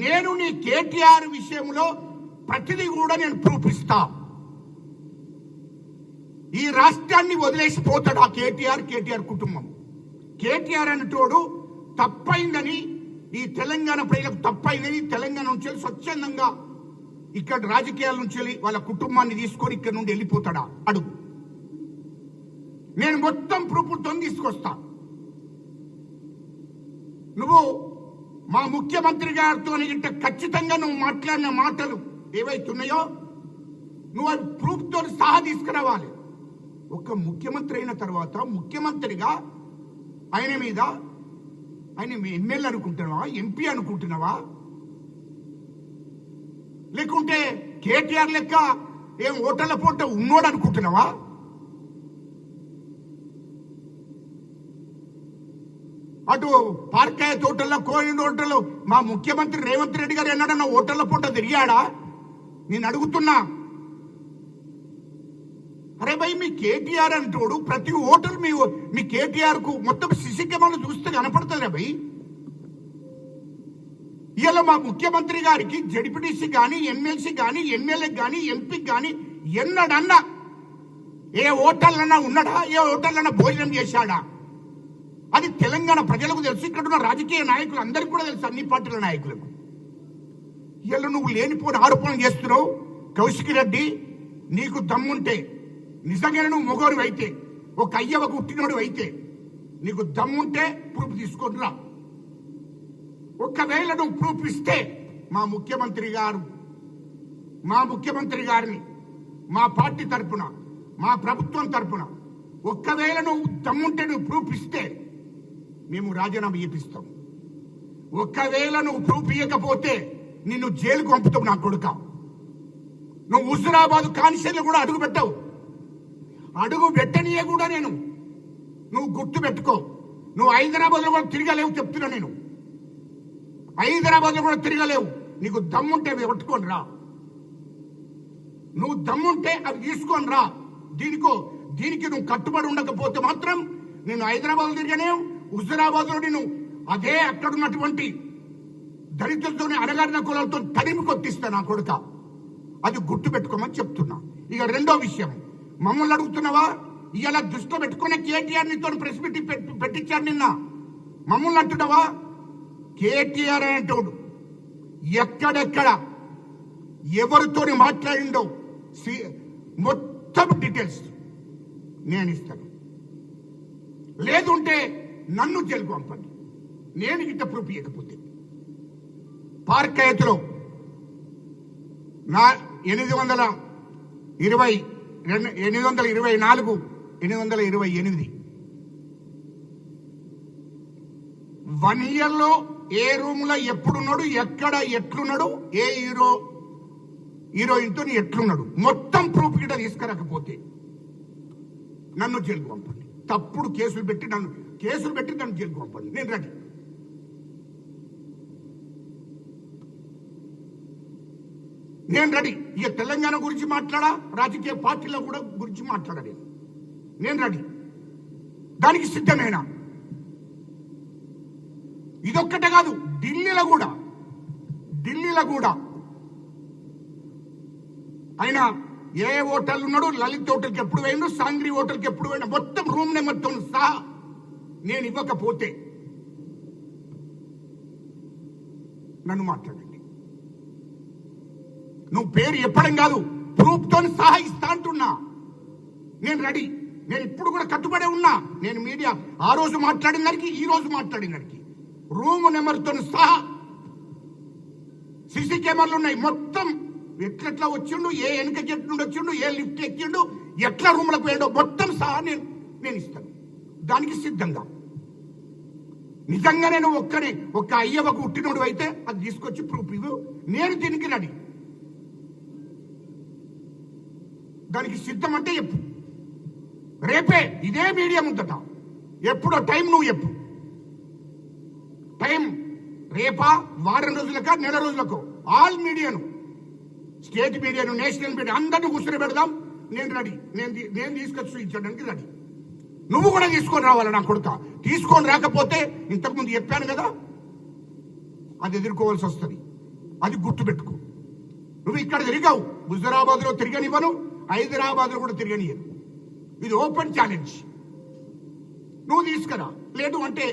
నేను నీ కేటీఆర్ విషయంలో ప్రతిదీ కూడా నేను ప్రూఫ్ ఇస్తా. ఈ రాష్ట్రాన్ని వదిలేసిపోతాడు ఆ కేటీఆర్ కుటుంబం. కేటీఆర్ అనేటోడు తప్పైందని, ఈ తెలంగాణ ప్రజలకు తప్పైందని తెలంగాణ నుంచి స్వచ్ఛందంగా ఇక్కడ రాజకీయాల నుంచి వాళ్ళ కుటుంబాన్ని తీసుకొని ఇక్కడ నుండి వెళ్ళిపోతాడా అడుగు. నేను మొత్తం ప్రూఫ్లతో తీసుకొస్తా. నువ్వు మా ముఖ్యమంత్రి గారితో ఖచ్చితంగా నువ్వు మాట్లాడిన మాటలు ఏవైతున్నాయో నువ్వు అది ప్రూఫ్తో సహా తీసుకురావాలి. ఒక ముఖ్యమంత్రి అయిన తర్వాత ముఖ్యమంత్రిగా ఆయన మీద ఆయన ఎమ్మెల్యే అనుకుంటున్నావా, ఎంపీ అనుకుంటున్నావా, లేకుంటే కేటీఆర్ లెక్క ఏం ఓటర్ల పూట ఉన్నోడు అనుకుంటున్నావా? అటు పార్కాయ తోటల్లో, కోయిన హోటల్లో మా ముఖ్యమంత్రి రేవంత్ రెడ్డి గారు ఎన్నడన్నా ఓటర్ల పూట తిరిగాడా? నేను అడుగుతున్నా. అరే భయ్, మీ కేటీఆర్ అంటోడు ప్రతి ఓటర్ మీ కేటీఆర్ కు మొత్తం సిసి కెమెరాలు చూస్తే కనపడుతుంది భయ్. ఇలా మా ముఖ్యమంత్రి గారికి జడ్పీటీసీ కానీ, ఎమ్మెల్సీ కానీ, ఎమ్మెల్యే కానీ, ఎంపీ కానీ ఎన్నడన్నా ఏ ఓటర్లన్నా ఉన్నాడా? ఏ ఓటర్లన్నా భోజనం చేశాడా? అది తెలంగాణ ప్రజలకు తెలుసు, ఇక్కడ ఉన్న రాజకీయ నాయకులు అందరికీ కూడా తెలుసు, అన్ని పార్టీల నాయకులకు. ఇలా నువ్వు లేనిపోని ఆరోపణలు చేస్తున్నావు. కౌశిక్ రెడ్డి, నీకు దమ్ముంటే, నిజంగానే నువ్వు మొగోడు అయితే, ఒక అయ్యవకు పుట్టినోడు అయితే, నీకు దమ్ముంటే ప్రూఫ్ తీసుకొని రా. ఒకవేళ నువ్వు ప్రూఫ్ ఇస్తే మా ముఖ్యమంత్రి గారిని మా పార్టీ తరఫున, మా ప్రభుత్వం తరఫున ఒకవేళ నువ్వు దమ్ముంటే నువ్వు ప్రూఫ్ ఇస్తే మేము రాజీనామా చేపిస్తాం. ఒకవేళ నువ్వు ప్రూఫ్ ఇవ్వకపోతే నిన్ను జైలుకు పంపుతావు నా కొడుక. నువ్వు హుజురాబాద్ కాన్స్టిట్యూన్సీలో కూడా అడుగు పెట్టావు. అడుగు పెట్టనియే కూడా నేను. నువ్వు గుర్తు పెట్టుకో, నువ్వు హైదరాబాద్లో కూడా తిరగలేవు చెప్తున్నా. నేను హైదరాబాద్లో కూడా తిరగలేవు. నీకు దమ్ముంటే అవి పట్టుకొని రా. నువ్వు దమ్ముంటే అవి తీసుకొని రా. దీనికి నువ్వు కట్టుబడి ఉండకపోతే మాత్రం నేను హైదరాబాద్ తిరిగానేవు, హుజురాబాద్ లో నేను అదే అక్కడ ఉన్నటువంటి దళితులతోనే, అడగారిన కులాలతో తరిమి కొట్టిస్తా నా కొడుక. అది గుర్తు పెట్టుకోమని చెప్తున్నా. ఇక రెండో విషయం, మమ్మల్ని అడుగుతున్నావా? ఇలా దృష్టిలో పెట్టుకునే కేటీఆర్ నీతో ప్రెస్ మీట్ పెట్టించాడు నిన్న. మమ్మల్ని అంటున్నావా? కేటీఆర్ అనేటోడు ఎక్కడెక్కడ ఎవరితో మాట్లాడిండో మొత్తం డీటెయిల్స్ నేను ఇస్తాను. లేదుంటే నన్ను జైలుకు పంపండి, నేను గిట్ట ప్రూఫ్ ఇవ్వకపోతే. పార్కాయతలో 824, 828 1 year లో ఏ రూమ్ లో ఎప్పుడున్నాడు, ఎక్కడ ఎట్లున్నాడు, ఏ హీరోయిన్ తో ఎట్లున్నాడు, మొత్తం ప్రూఫ్ గిట్ట తీసుకురాకపోతే నన్ను జైలుకు పంపండి. తప్పుడు కేసులు పెట్టి నన్ను జైలుకు పంపండి. నేను రెడీ. ఇక తెలంగాణ గురించి మాట్లాడా, రాజకీయ పార్టీల కూడా గురించి మాట్లాడా. నేను రెడీ, దానికి సిద్ధమేనా? ఇదొక్కటే కాదు, ఢిల్లీలో కూడా ఆయన ఏ హోటల్ ఉన్నాడు, లలిత్ హోటల్కి ఎప్పుడు పోయిండు, సాంగ్రీ హోటల్కి ఎప్పుడు పోయినా మొత్తం రూమ్ నెంబర్తో సహా నేను ఇవ్వకపోతే నన్ను మాట్లాడండి. నువ్వు పేరు చెప్పడం కాదు, ప్రూఫ్తో సహా ఇస్తా అంటున్నా. నేను రెడీ. నేను ఇప్పుడు కూడా కట్టుబడే ఉన్నా. నేను మీడియా ఆ రోజు మాట్లాడిన దానికి, ఈ రోజు మాట్లాడిన దానికి రూమ్ నెంబర్తో సహా సిసి కెమెరాలు ఉన్నాయి. మొత్తం ఎట్లెట్లా వచ్చిండు, ఏ వెనక గేట్ నుండి వచ్చిండు, ఏ లిఫ్ట్ ఎక్కిండు, ఎట్లా రూమ్లకు పోయాడో మొత్తం సహా నేను ఇస్తాను. దానికి సిద్ధంగా. నిజంగా నేను ఒక్క అయ్యవకు పుట్టినోడు అయితే అది తీసుకొచ్చి ప్రూఫ్ ఇవ్వు. నేను దీనికి రెడీ. దానికి సిద్ధం అంటే చెప్పు. రేపే ఇదే మీడియా ముందట. ఎప్పుడో టైం నువ్వు చెప్పు. టైం రేపా, వారం రోజులకా, నెల రోజులకు, ఆల్ మీడియాను, స్టేట్ మీడియాను, నేషనల్ మీడియా అందరినీ కూర్చొని పెడదాం. నేను రెడీ. నేను తీసుకొచ్చి చూపించడానికి రెడీ. నువ్వు కూడా తీసుకొని రావాలి నా కొడుక. తీసుకొని రాకపోతే ఇంతకుముందు చెప్పాను కదా, అది ఎదుర్కోవాల్సి వస్తుంది. అది గుర్తుపెట్టుకో. నువ్వు ఇక్కడ తిరిగావు, హుజురాబాద్ లో తిరగనివ్వను, హైదరాబాద్ లో కూడా తిరగనియను. ఇది ఓపెన్ ఛాలెంజ్. నువ్వు తీసుకురా, లేదు అంటే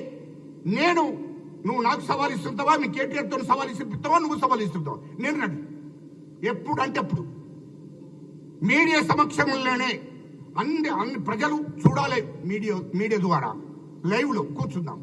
నువ్వు నాకు సవాల్ ఇస్తుంటావా, మీ కేటీఆర్తో సవాల్ ఇస్తుంటావా, నువ్వు సవాల్ ఇస్తుంటావా, నేను రెడీ. ఎప్పుడంటే అప్పుడు మీడియా సమక్షంలోనే అన్ని ప్రజలు చూడాలి, మీడియా ద్వారా లైవ్ లో కూర్చుందాం.